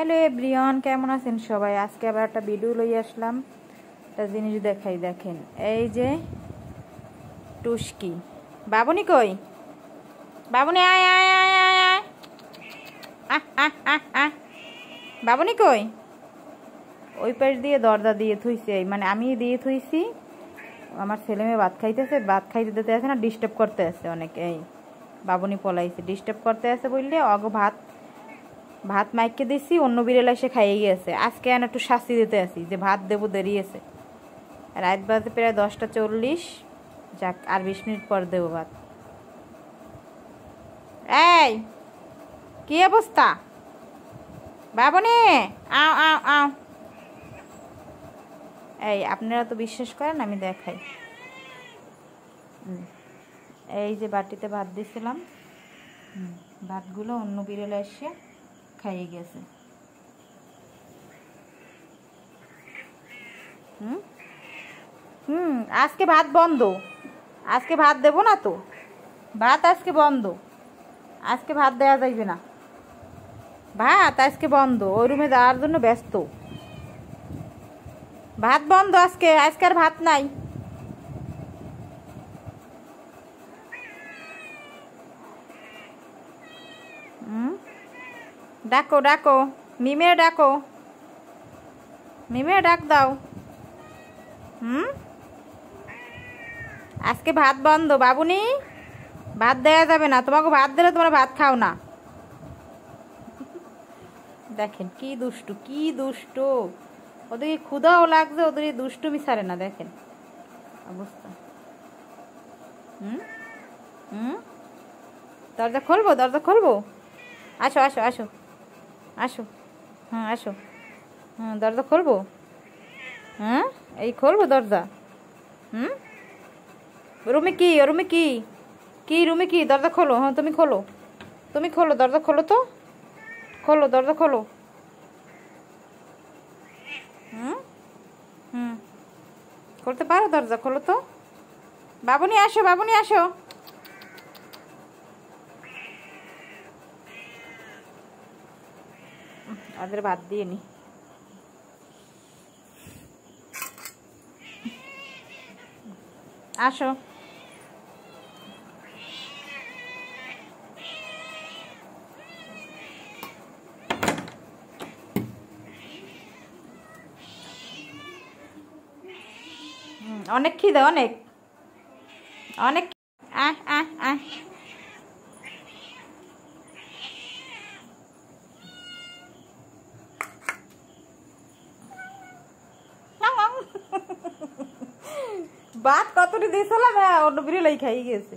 Hello everyone, কেমন আছেন সবাই? আজকে আবার একটা ভিডিও লই আসলাম। একটা জিনিস দেখাই, দেখেন এই যে টুস্কি। বাবুনি কই? বাবুনি আয় আয় আয় আয় আয়। বাবুনি কই? ওই পাশ দিয়ে দরজা দিয়ে থুইছে, মানে আমি দিয়ে থুইছি। আমার ছেলে মেয়ে ভাত খাইতেছে, ভাত খাইতে দিতে আছে না, ডিস্টার্ব করতে আছে অনেক। এই বাবুনি পলাইছে, ডিস্টার্ব করতে আছে বললে অগ ভাত ভাত মাইকে দিছি, অন্য বিড়াল এসে খাইয়ে গিয়েছে। আজকে আমি একটু শাস্তি দিতে আসি যে ভাত দেবো, দেরি আছে। রাত বাজে প্রায় 10টা 40। যাক, আর 20 মিনিট পর দেবো ভাত। এই কি অবস্থা বাবুনি? আও আও আও। এই আপনারা তো বিশ্বাস করেন, আমি দেখাই। এই যে বাটিতে ভাত দিয়েছিলাম, ভাতগুলো অন্য বিড়ালে এসে খাইয়ে গেছে। আজকে ভাত বন্ধ, আজকে ভাত দেবো না তো। ভাত আজকে বন্ধ, আজকে ভাত দেওয়া যাইবে না। ভাত আজকে বন্ধ, ওই রুমে যাওয়ার জন্য ব্যস্ত। ভাত বন্ধ আজকে, আজকে আর ভাত নাই। ডাকো ডাকো, মিমে ডাকো, মিমে ডাক দাও। আজকে ভাত বন্ধ বাবুনি, ভাত দেওয়া যাবে না। তোমাকে ভাত দিলে তোমরা ভাত খাও না। দেখেন কি দুষ্টু, কি দুষ্টু। ওদেরকে ক্ষুধাও লাগছে, ওদের দুষ্টুমি ছাড়ে না। দেখেন অবস্থা। দরজা খুলবো, দরজা খুলবো। আসো আসো আসো আসো। হ্যাঁ আসো। হ্যাঁ দরজা খুলবো। হ্যাঁ এই খুলবো দরজা। রুমে কি? রুমে কি? কি রুমে কি? দরজা খোলো। হ্যাঁ তুমি খোলো, তুমি খোলো, দরজা খোলো তো। খোলো দরজা খোলো। করতে পারো? দরজা খোলো তো। বাবুনি আসো, বাবুনি আসো। ওদের ভাত দিয়ে নি। আসো। অনেক খিদে, অনেক অনেক। আহ আহ আহ। ভাত কতটি দিয়েছিলাম, হ্যাঁ অন্য বিড়ালাই খাই গেছে।